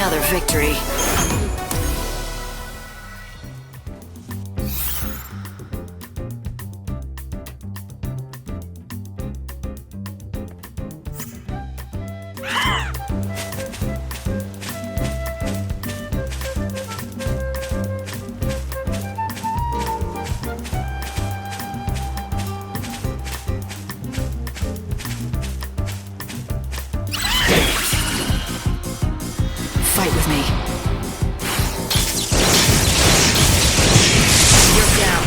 Another victory. Fight with me. You're down.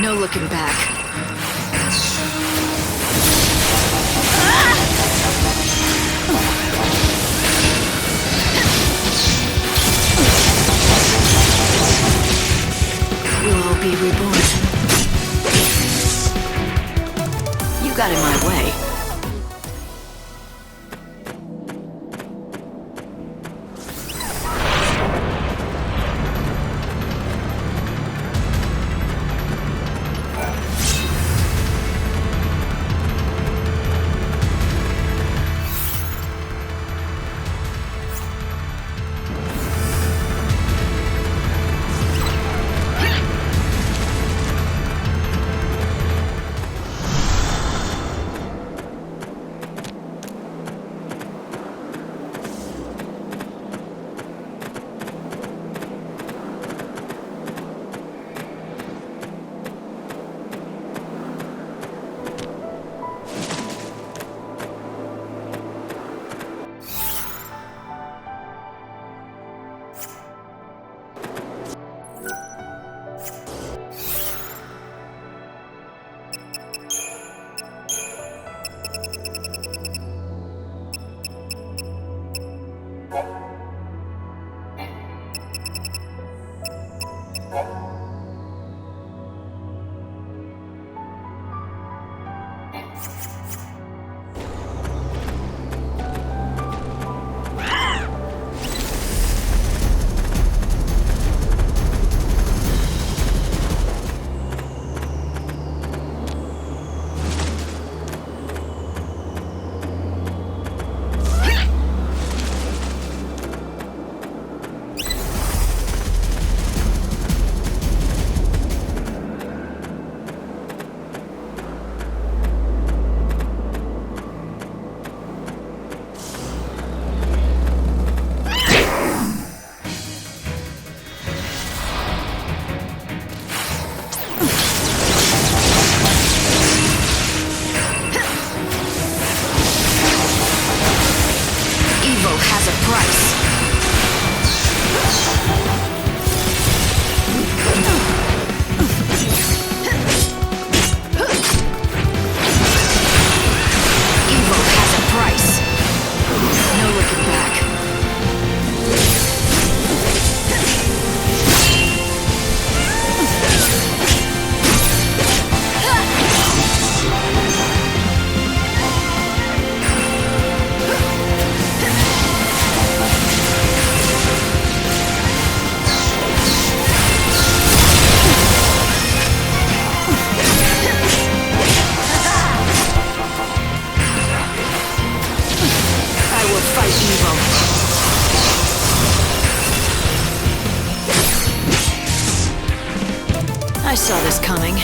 No looking back. We'll all be reborn. You got in my way. I saw this coming.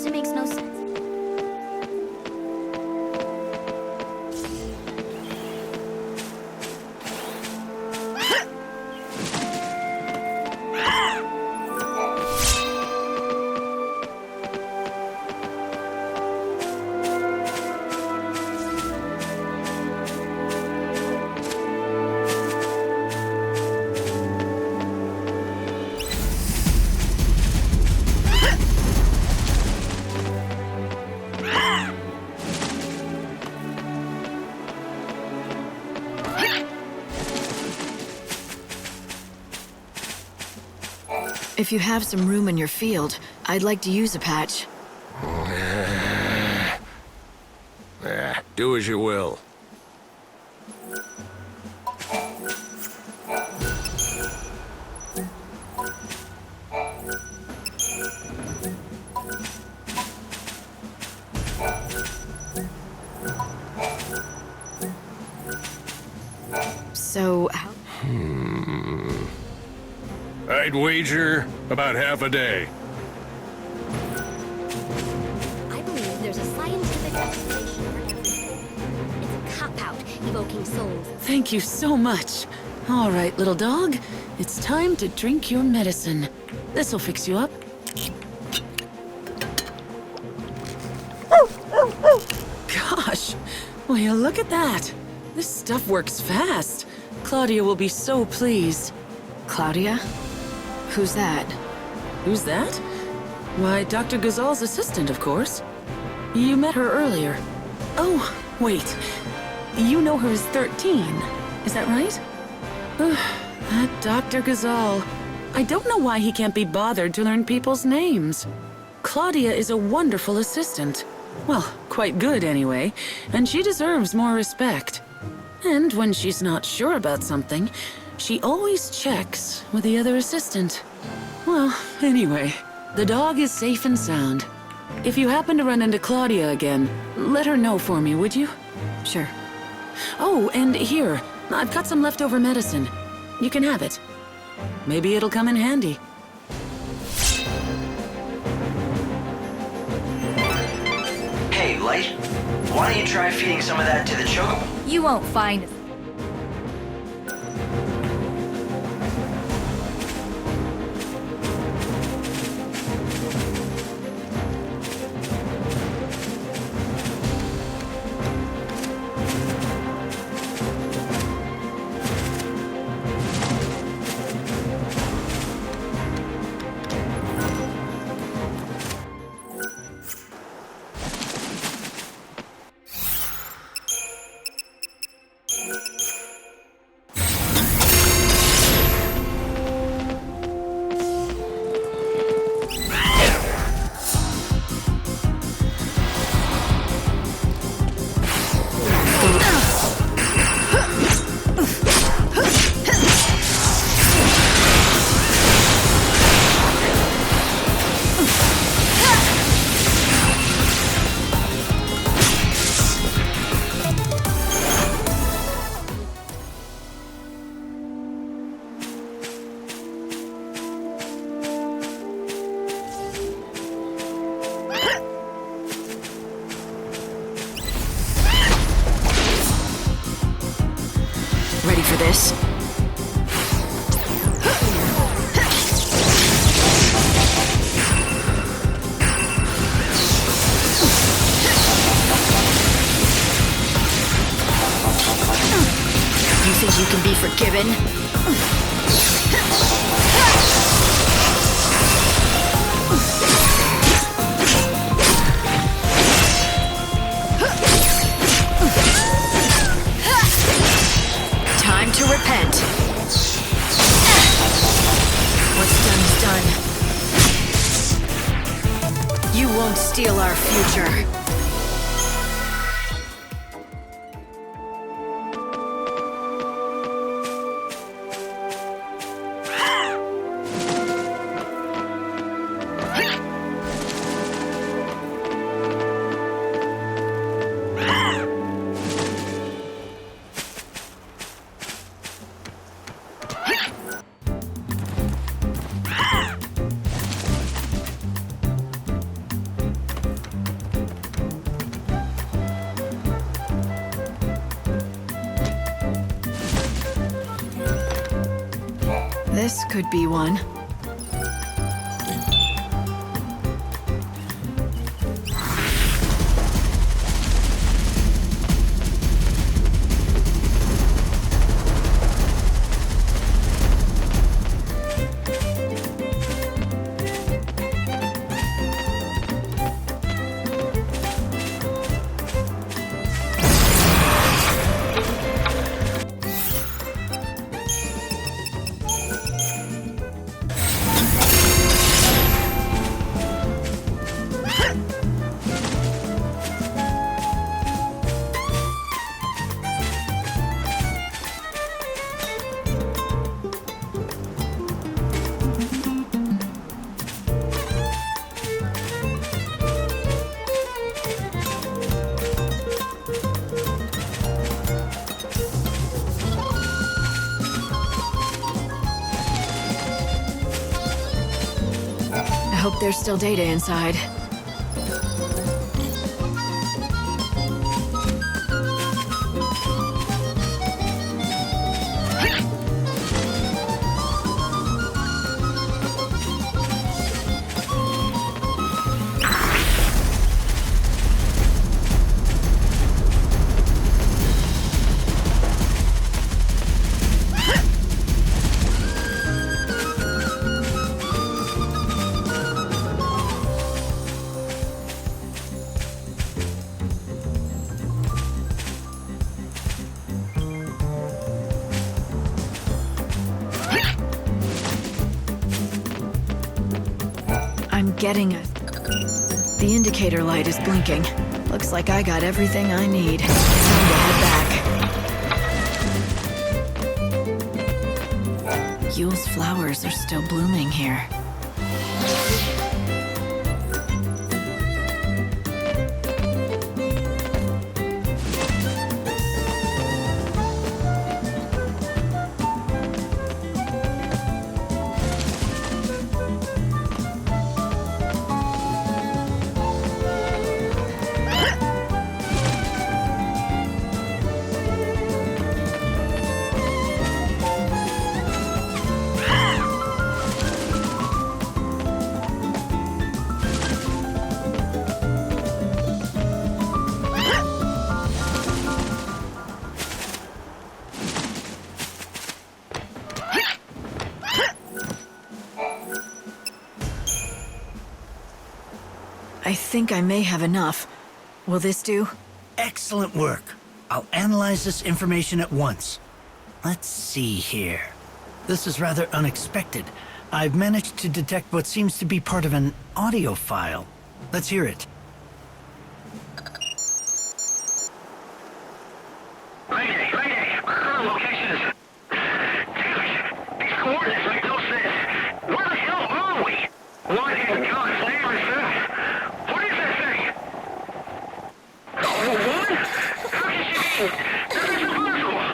It makes no sense. If you have some room in your field, I'd like to use a patch. Do as you will. So, how... I'd wager about half a day. I believe there's a scientific explanation for everything. It's a cop-out, evoking souls. Thank you so much. All right, little dog. It's time to drink your medicine. This'll fix you up. Gosh, will you look at that? This stuff works fast. Claudia will be so pleased. Claudia? Who's that? Who's that? Why, Dr. Ghazal's assistant, of course. You met her earlier. Oh, wait. You know her as 13. Is that right? That Dr. Ghazal. I don't know why he can't be bothered to learn people's names. Claudia is a wonderful assistant. Well, quite good anyway, and she deserves more respect. And when she's not sure about something, she always checks with the other assistant. Well, anyway, the dog is safe and sound. If you happen to run into Claudia again, let her know for me, would you? Sure. Oh, and here, I've got some leftover medicine. You can have it. Maybe it'll come in handy. Hey, Light. Why don't you try feeding some of that to the chocobo? You won't find us. for this. You think you can be forgiven? Time to repent. What's done is done. You won't steal our future. This could be one. I hope there's still data inside. Getting it. The indicator light is blinking. Looks like I got everything I need. Time to head back. Yule's flowers are still blooming here. I think I may have enough. Will this do? Excellent work. I'll analyze this information at once. Let's see here. This is rather unexpected. I've managed to detect what seems to be part of an audio file. Let's hear it. Mayday! Our current location is... Damn it! These coordinates make no sense. Where the hell are we? What in God's name is that? What is that thing? Oh, what? How can she be? That is impossible!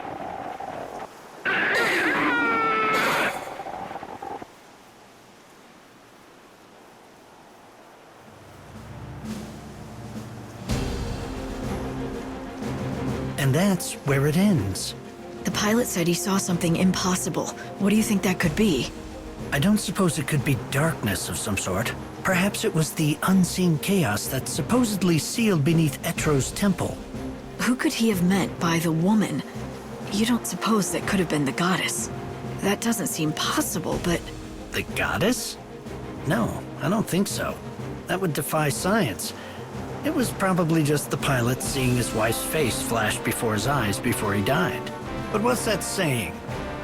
And that's where it ends. The pilot said he saw something impossible. What do you think that could be? I don't suppose it could be darkness of some sort. Perhaps it was the unseen chaos that supposedly sealed beneath Etro's temple. Who could he have meant by the woman? You don't suppose that could have been the goddess? That doesn't seem possible, but... The goddess? No, I don't think so. That would defy science. It was probably just the pilot seeing his wife's face flash before his eyes before he died. But what's that saying?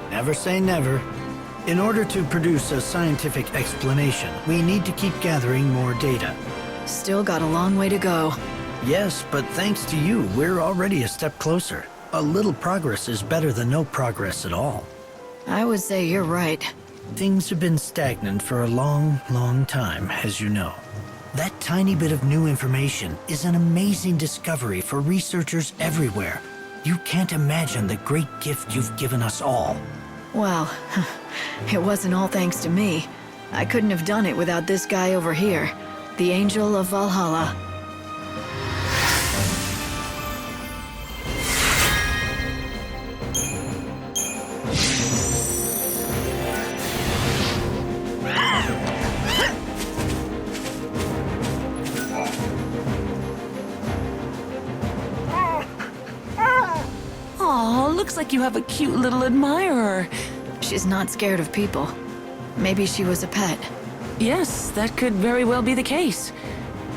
Never say never. In order to produce a scientific explanation, we need to keep gathering more data. Still got a long way to go. Yes, but thanks to you, we're already a step closer. A little progress is better than no progress at all. I would say you're right. Things have been stagnant for a long, long time, as you know. That tiny bit of new information is an amazing discovery for researchers everywhere. You can't imagine the great gift you've given us all. Well, it wasn't all thanks to me. I couldn't have done it without this guy over here, the Angel of Valhalla. Aw, looks like you have a cute little admirer. She's not scared of people. Maybe she was a pet. Yes, that could very well be the case.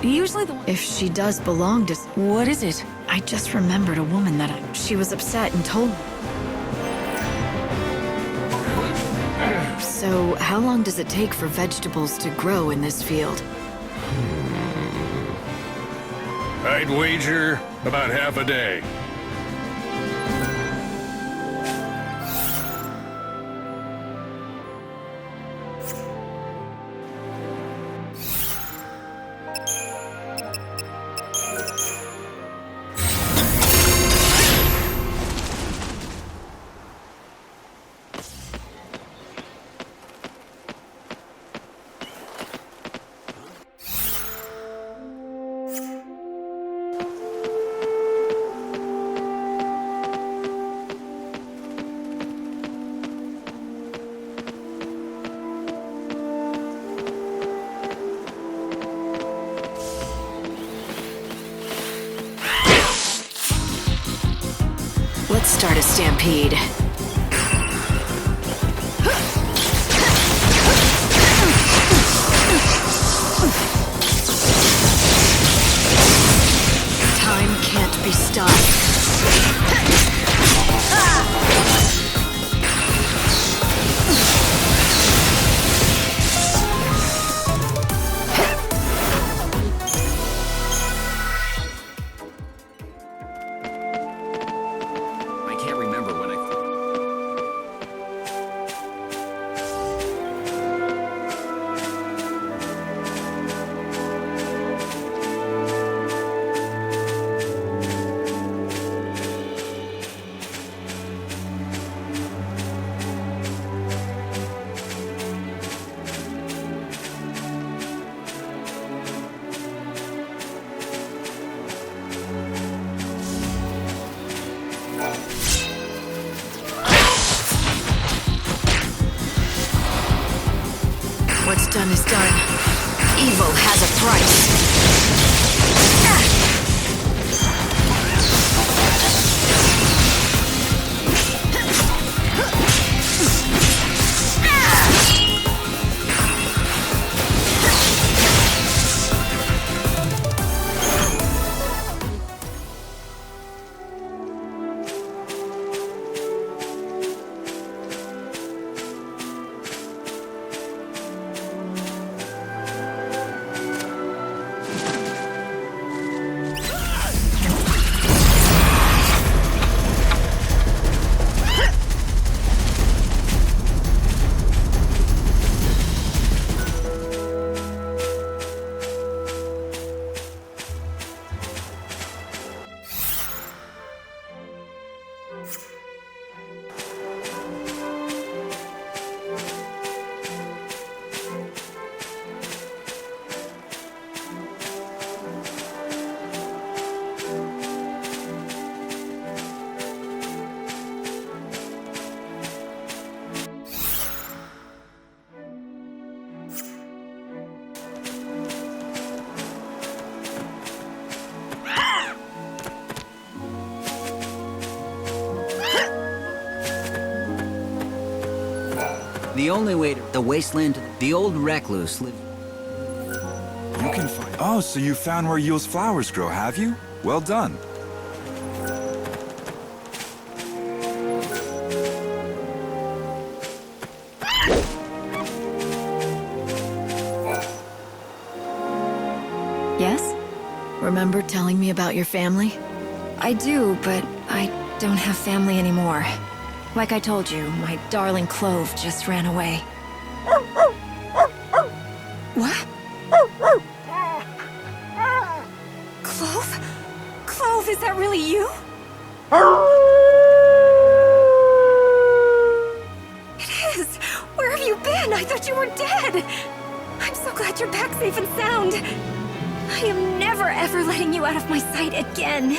Usually the... If she does belong to... What is it? I just remembered a woman that she was upset and told... So, how long does it take for vegetables to grow in this field? I'd wager about half a day. Let's start a stampede. Time can't be stopped. What's done is done. Evil has a price. The only way to the wasteland to the old recluse lived. You can find... Oh, so you found where Yule's flowers grow, have you? Well done. Yes? Remember telling me about your family? I do, but I don't have family anymore. Like I told you, my darling Clove just ran away. What? Clove? Clove, is that really you? It is! Where have you been? I thought you were dead! I'm so glad you're back safe and sound. I am never ever letting you out of my sight again.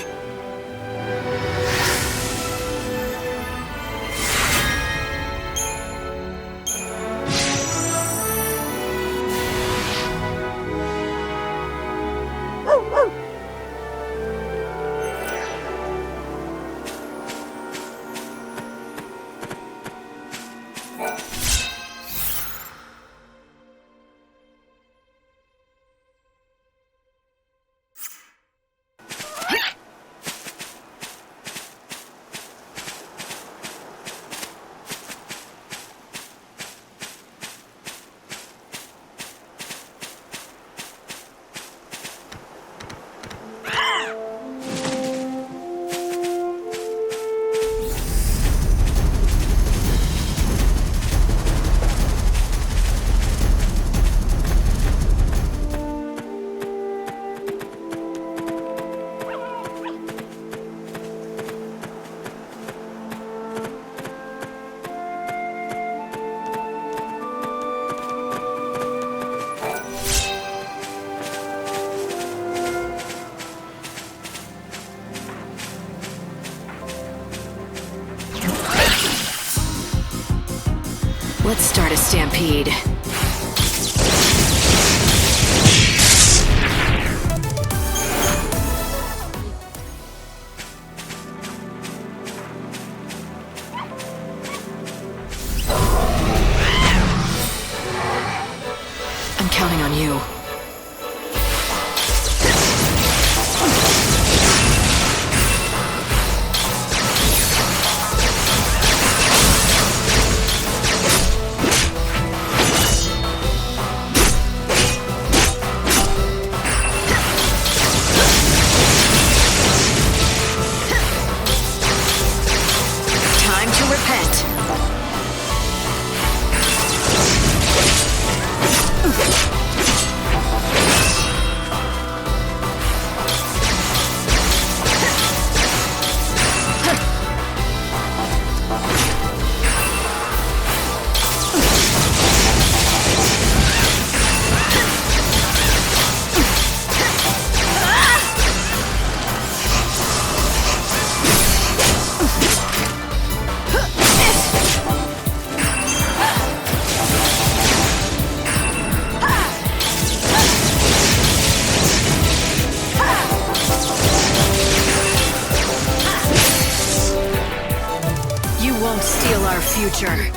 Let's start a stampede. I'm counting on you. Steal our future.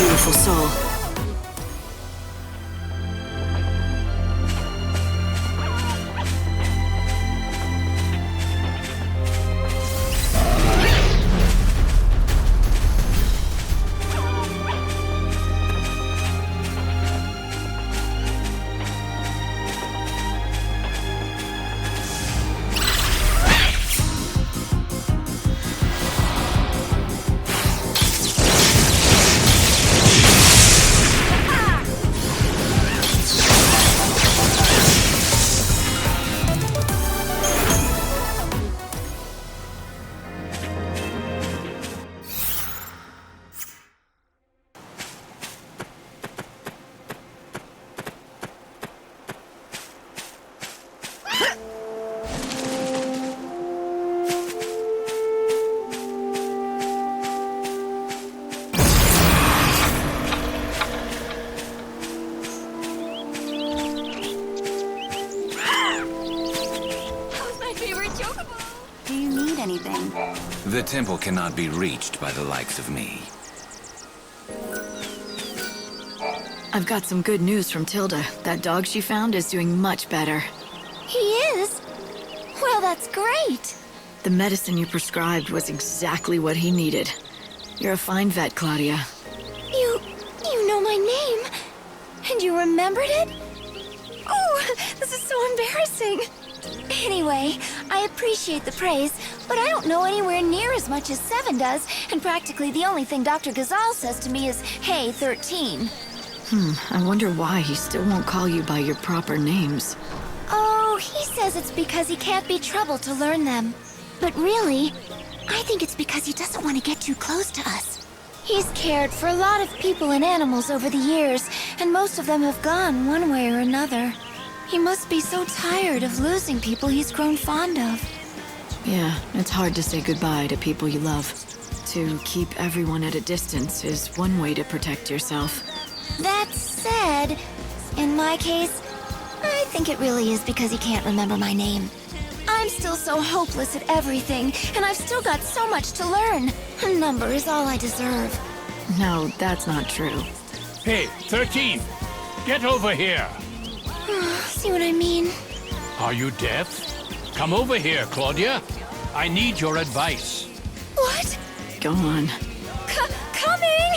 beautiful soul. The temple cannot be reached by the likes of me. I've got some good news from Tilda. That dog she found is doing much better. He is? Well, that's great. The medicine you prescribed was exactly what he needed. You're a fine vet, Claudia. You know my name? And you remembered it? Oh, this is so embarrassing. Anyway, I appreciate the praise, but I don't know anywhere near as much as Seven does, and practically the only thing Dr. Gazal says to me is, hey, 13. I wonder why he still won't call you by your proper names. Oh, he says it's because he can't be troubled to learn them. But really, I think it's because he doesn't want to get too close to us. He's cared for a lot of people and animals over the years, and most of them have gone one way or another. He must be so tired of losing people he's grown fond of. Yeah, it's hard to say goodbye to people you love. To keep everyone at a distance is one way to protect yourself. That said, in my case, I think it really is because he can't remember my name. I'm still so hopeless at everything, and I've still got so much to learn. A number is all I deserve. No, that's not true. Hey, 13! Get over here! See what I mean? Are you deaf? Come over here, Claudia. I need your advice. What? Go on. Coming!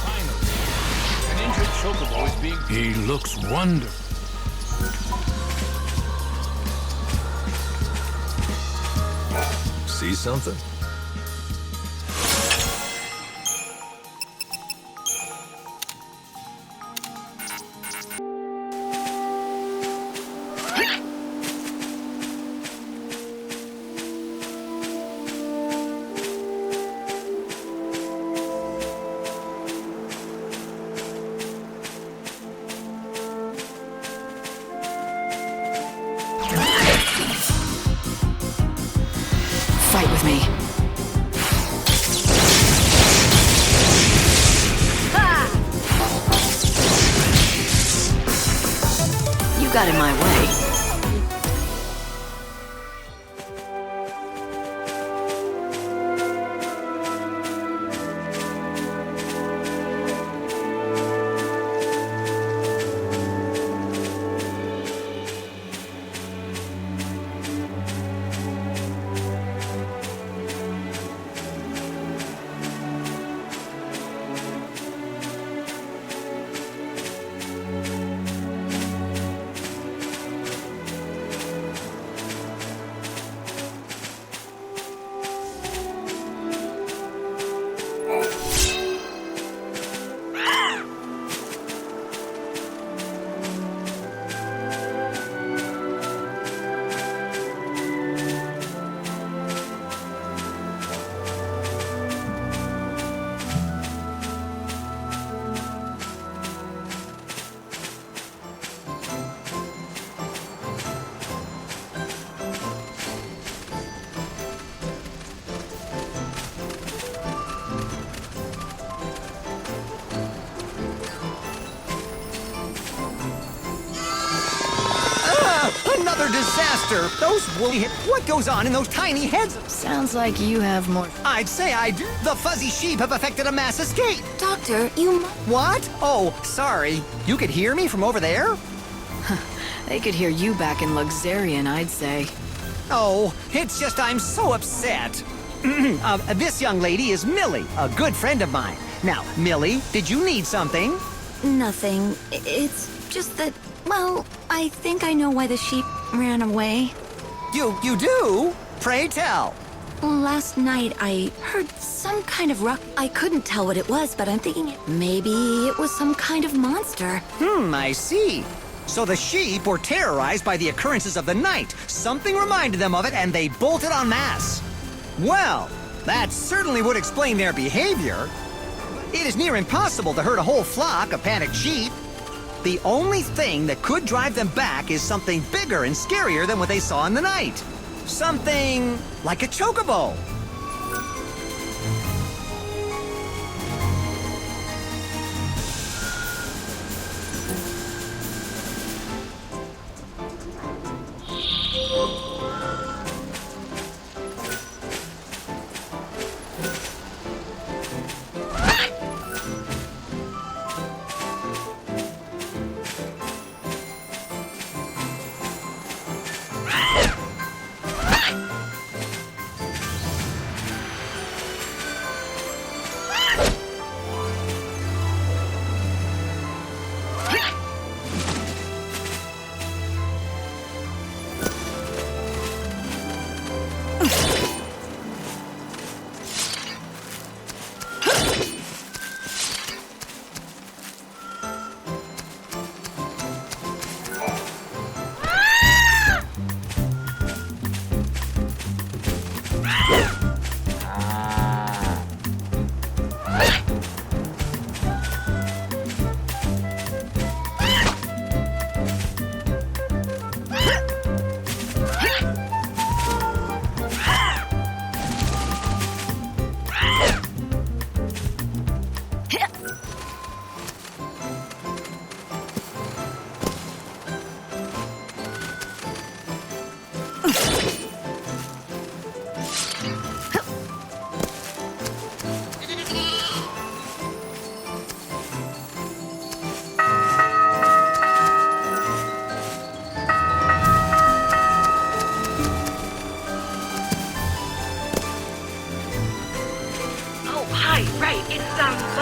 Finally, an injured chocobo is being... He looks wonderful. See something? Fight with me. You got in my way. Master, those woolly what goes on in those tiny heads? Sounds like you have more. I'd say I do. The fuzzy sheep have effected a mass escape. Doctor, you... What? Oh, sorry. You could hear me from over there? They could hear you back in Luxarian, I'd say. Oh, it's just I'm so upset. This young lady is Millie, a good friend of mine. Now, Millie, did you need something? Nothing. It's just that, well, I think I know why the sheep ran away. You do? Pray tell. Last night, I heard some kind of rock. I couldn't tell what it was, but I'm thinking maybe it was some kind of monster. I see. So the sheep were terrorized by the occurrences of the night. Something reminded them of it, and they bolted en masse. Well, that certainly would explain their behavior. It is near impossible to herd a whole flock of panicked sheep. The only thing that could drive them back is something bigger and scarier than what they saw in the night. Something like a chocobo.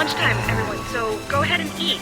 lunchtime, everyone, so go ahead and eat.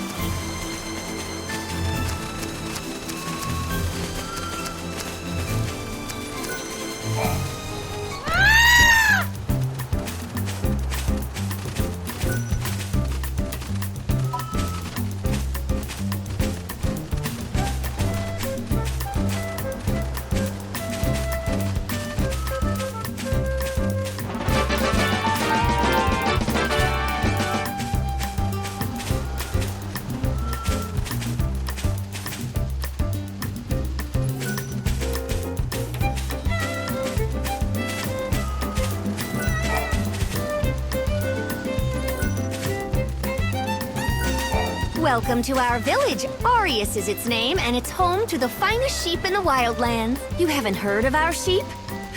Welcome to our village. Arius is its name, and it's home to the finest sheep in the wildlands. You haven't heard of our sheep?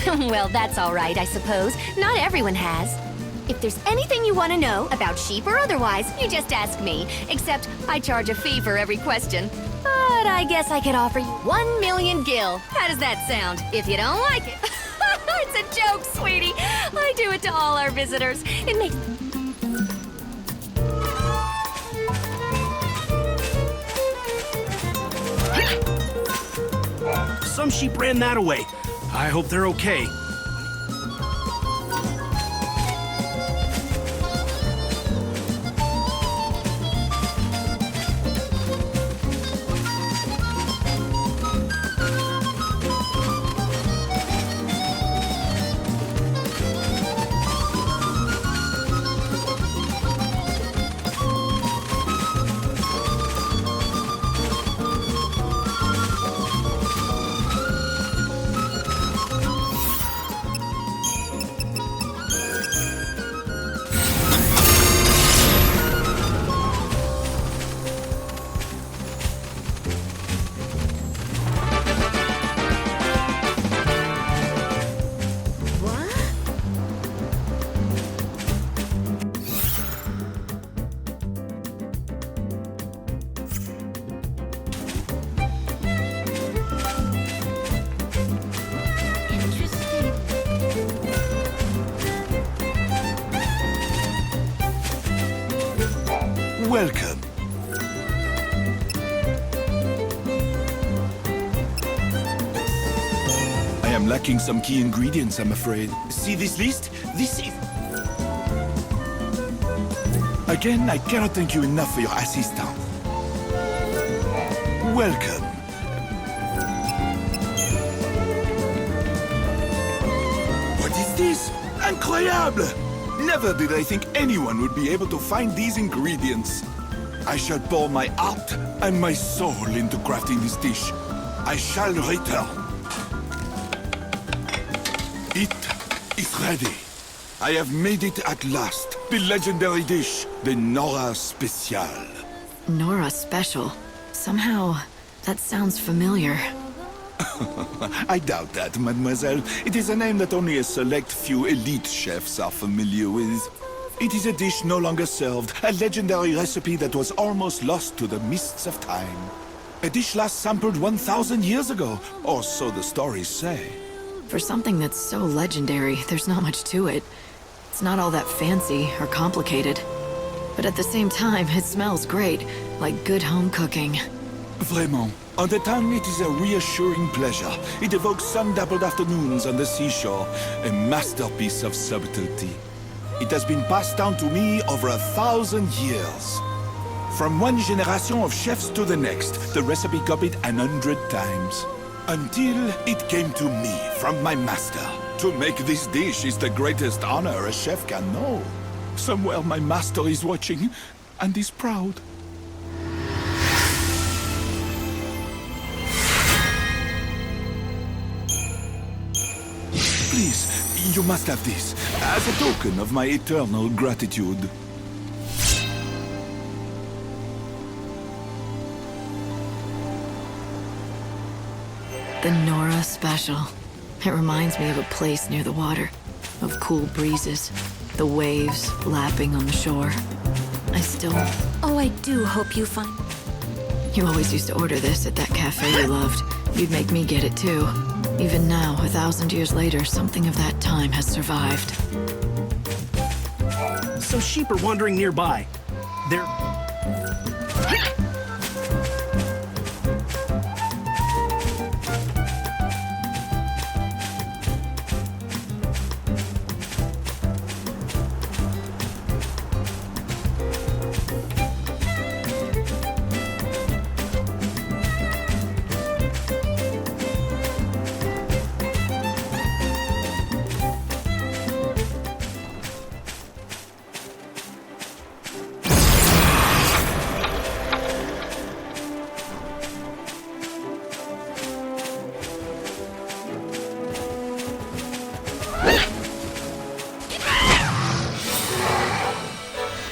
Well, that's all right, I suppose. Not everyone has. If there's anything you want to know, about sheep or otherwise, you just ask me. Except, I charge a fee for every question. But I guess I could offer you 1 million gil. How does that sound? If you don't like it. It's a joke, sweetie. I do it to all our visitors. It makes... Some sheep ran that away. I hope they're okay. Welcome. I am lacking some key ingredients, I'm afraid. See this list? This is... Again, I cannot thank you enough for your assistance. Welcome. What is this? Incroyable! Never did I think anyone would be able to find these ingredients. I shall pour my heart and my soul into crafting this dish. I shall return. It is ready. I have made it at last. The legendary dish, the Nora Special. Nora Special? Somehow, that sounds familiar. I doubt that, mademoiselle. It is a name that only a select few elite chefs are familiar with. It is a dish no longer served, a legendary recipe that was almost lost to the mists of time. A dish last sampled 1,000 years ago, or so the stories say. For something that's so legendary, there's not much to it. It's not all that fancy or complicated. But at the same time, it smells great, like good home cooking. Vraiment. On the tongue, it is a reassuring pleasure. It evokes sun-dappled afternoons on the seashore, a masterpiece of subtlety. It has been passed down to me over 1,000 years. From one generation of chefs to the next, the recipe copied 100 times. Until it came to me from my master. To make this dish is the greatest honor a chef can know. Somewhere my master is watching, and is proud. Please, you must have this, as a token of my eternal gratitude. The Nora Special. It reminds me of a place near the water, of cool breezes, the waves lapping on the shore. I still... Oh, I do hope you find... You always used to order this at that cafe you loved. You'd make me get it too. Even now, 1,000 years later, something of that time has survived. Some sheep are wandering nearby. They're...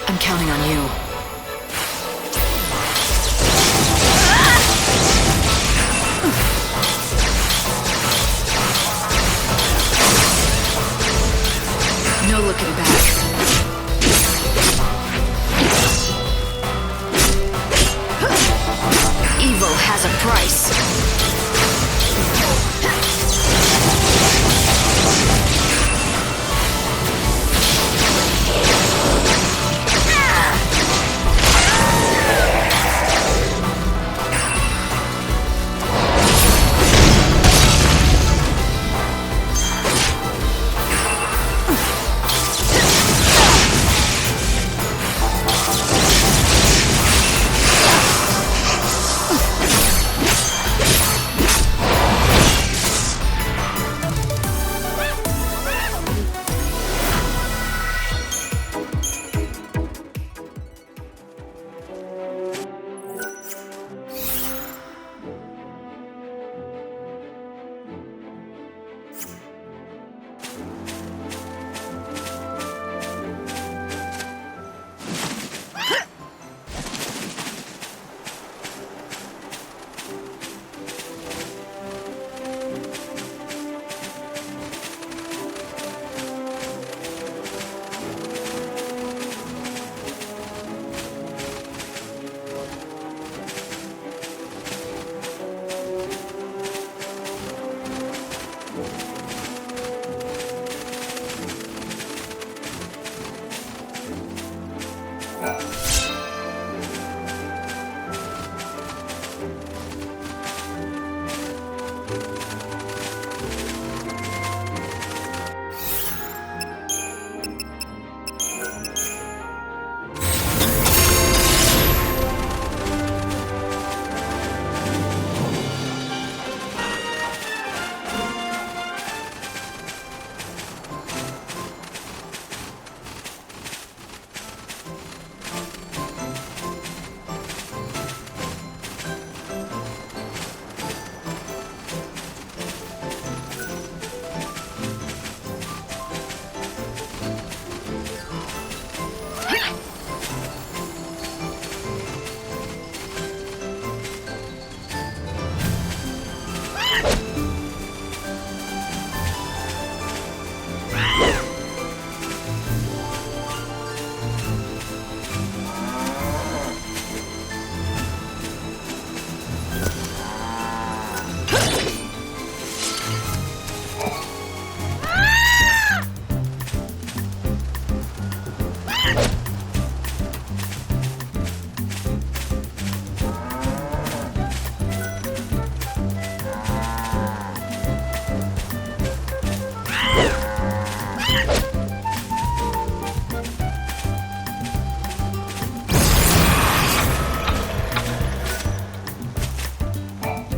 I'm counting on you. No looking back. Evil has a price.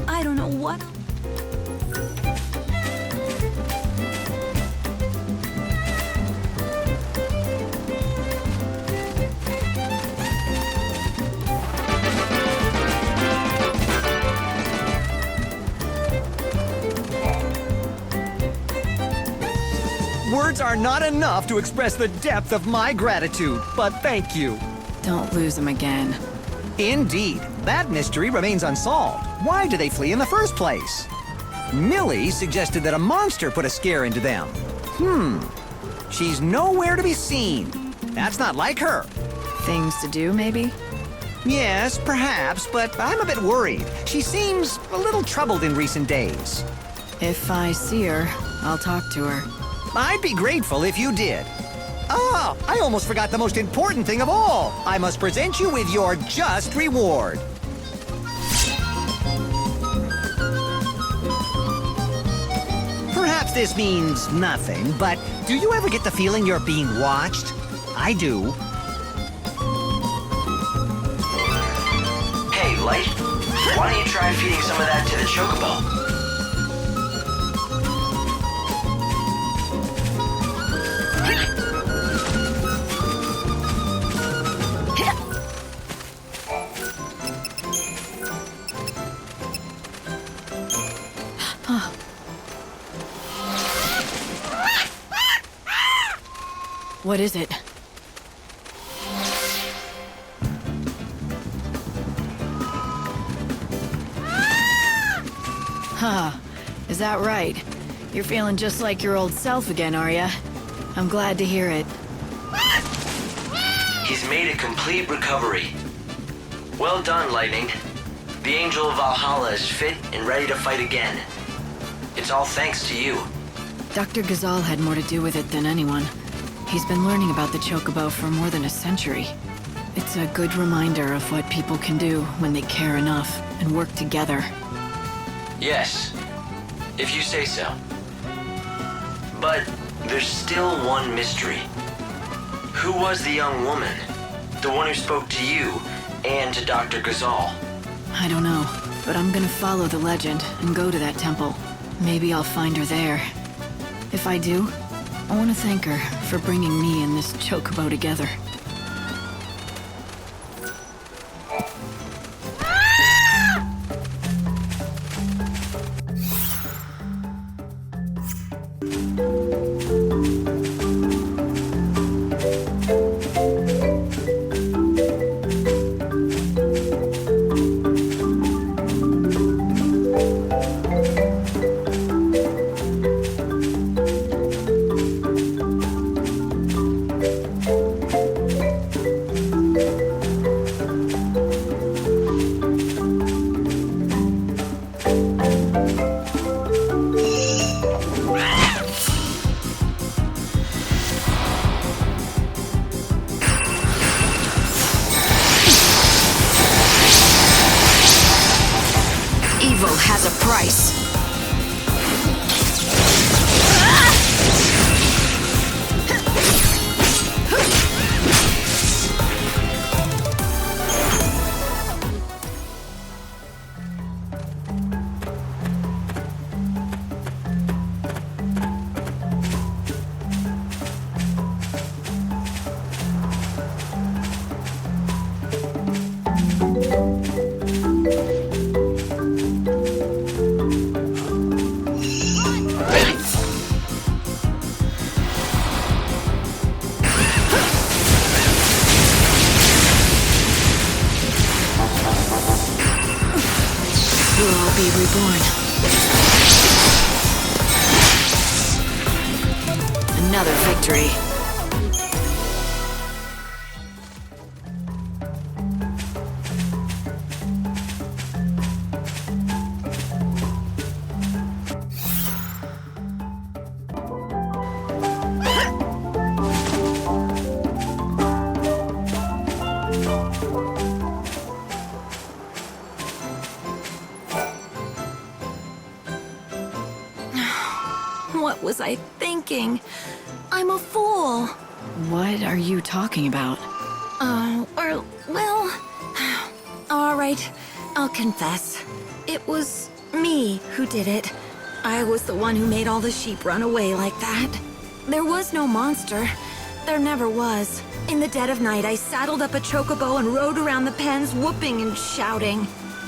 I don't know what. Words are not enough to express the depth of my gratitude, but thank you. Don't lose him again. Indeed, that mystery remains unsolved. Why did they flee in the first place? Millie suggested that a monster put a scare into them. She's nowhere to be seen. That's not like her. Things to do, maybe? Yes, perhaps, but I'm a bit worried. She seems a little troubled in recent days. If I see her, I'll talk to her. I'd be grateful if you did. Ah, I almost forgot the most important thing of all. I must present you with your just reward. Perhaps this means nothing, but do you ever get the feeling you're being watched? I do. Hey, Light. Why don't you try feeding some of that to the chocobo? What is it? Huh. Is that right? You're feeling just like your old self again, are ya? I'm glad to hear it. He's made a complete recovery. Well done, Lightning. The Angel of Valhalla is fit and ready to fight again. It's all thanks to you. Dr. Ghazal had more to do with it than anyone. He's been learning about the chocobo for more than a century. It's a good reminder of what people can do when they care enough and work together. Yes, if you say so. But there's still one mystery. Who was the young woman? The one who spoke to you and to Dr. Ghazal? I don't know, but I'm gonna follow the legend and go to that temple. Maybe I'll find her there. If I do, I want to thank her for bringing me and this chocobo together. Has a price. Be reborn. And another victory. What was I thinking? I'm a fool. What are you talking about? Well... All right, I'll confess. It was me who did it. I was the one who made all the sheep run away like that. There was no monster. There never was. In the dead of night, I saddled up a chocobo and rode around the pens, whooping and shouting.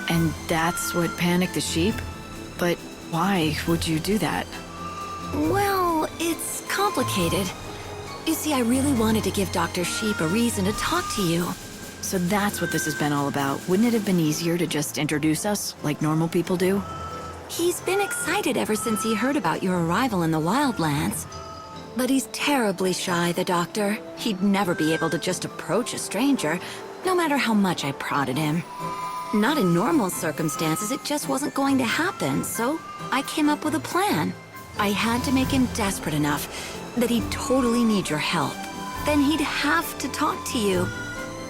And that's what panicked the sheep? But why would you do that? Well, it's complicated. You see, I really wanted to give Dr. Sheep a reason to talk to you. So that's what this has been all about. Wouldn't it have been easier to just introduce us, like normal people do? He's been excited ever since he heard about your arrival in the Wildlands. But he's terribly shy, the doctor. He'd never be able to just approach a stranger, no matter how much I prodded him. Not in normal circumstances, it just wasn't going to happen, so I came up with a plan. I had to make him desperate enough that he'd totally need your help. Then he'd have to talk to you.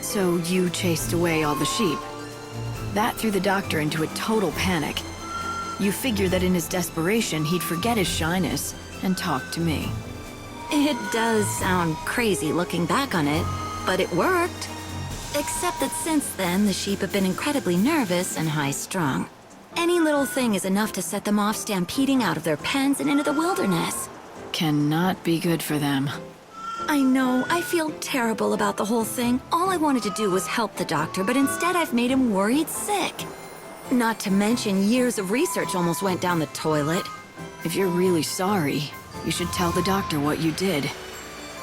So you chased away all the sheep. That threw the doctor into a total panic. You figured that in his desperation, he'd forget his shyness and talk to me. It does sound crazy looking back on it, but it worked. Except that since then, the sheep have been incredibly nervous and high-strung. Any little thing is enough to set them off stampeding out of their pens and into the wilderness. Cannot be good for them. I know, I feel terrible about the whole thing. All I wanted to do was help the doctor, but instead I've made him worried sick. Not to mention, years of research almost went down the toilet. If you're really sorry, you should tell the doctor what you did.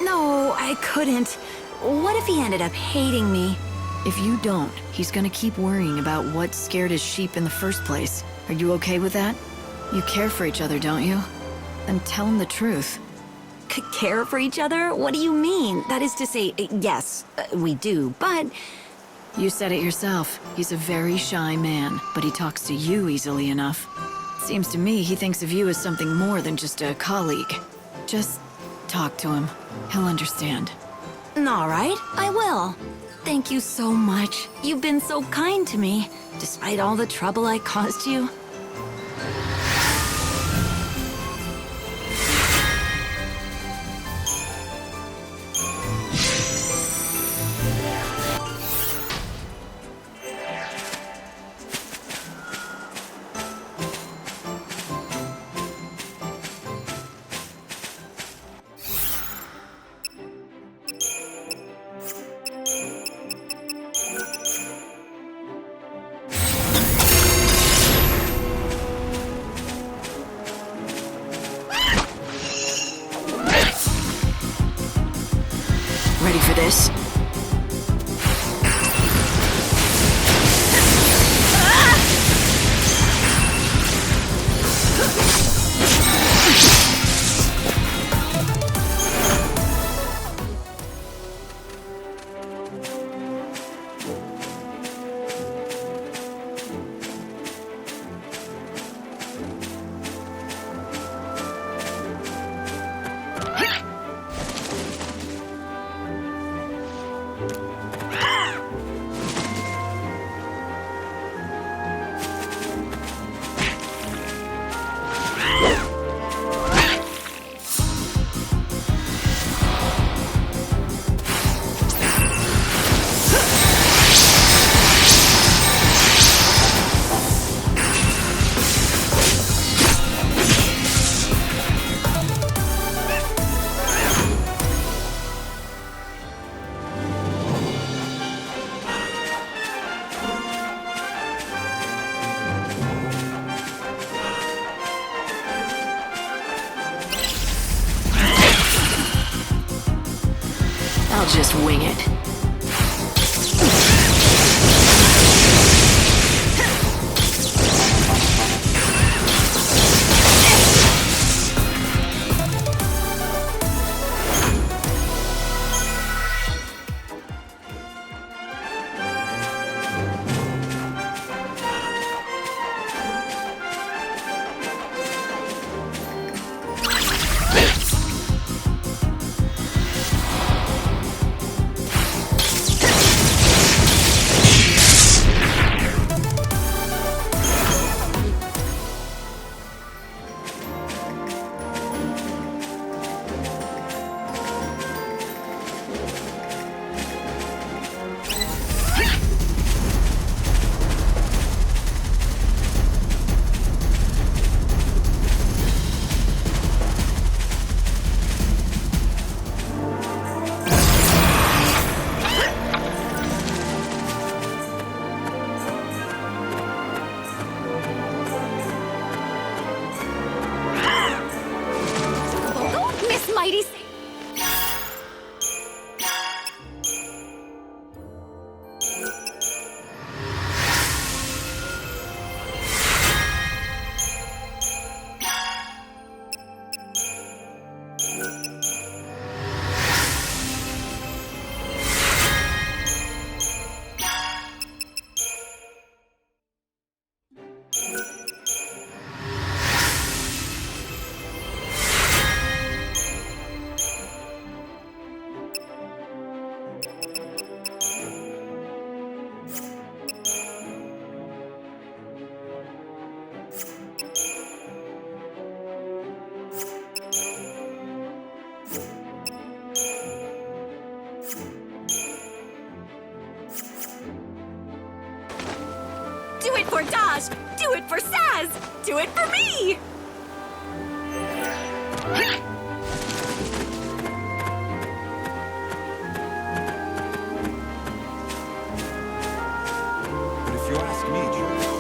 No, I couldn't. What if he ended up hating me? If you don't, he's gonna keep worrying about what scared his sheep in the first place. Are you okay with that? You care for each other, don't you? Then tell him the truth. Care for each other? What do you mean? That is to say, yes, we do, but... You said it yourself. He's a very shy man, but he talks to you easily enough. Seems to me he thinks of you as something more than just a colleague. Just talk to him. He'll understand. All right, I will. Thank you so much. You've been so kind to me, despite all the trouble I caused you. Ready for this? I'll just wing it. Mighty... Do it for Daj! Do it for Saz! Do it for me! But if you ask me, Giorno,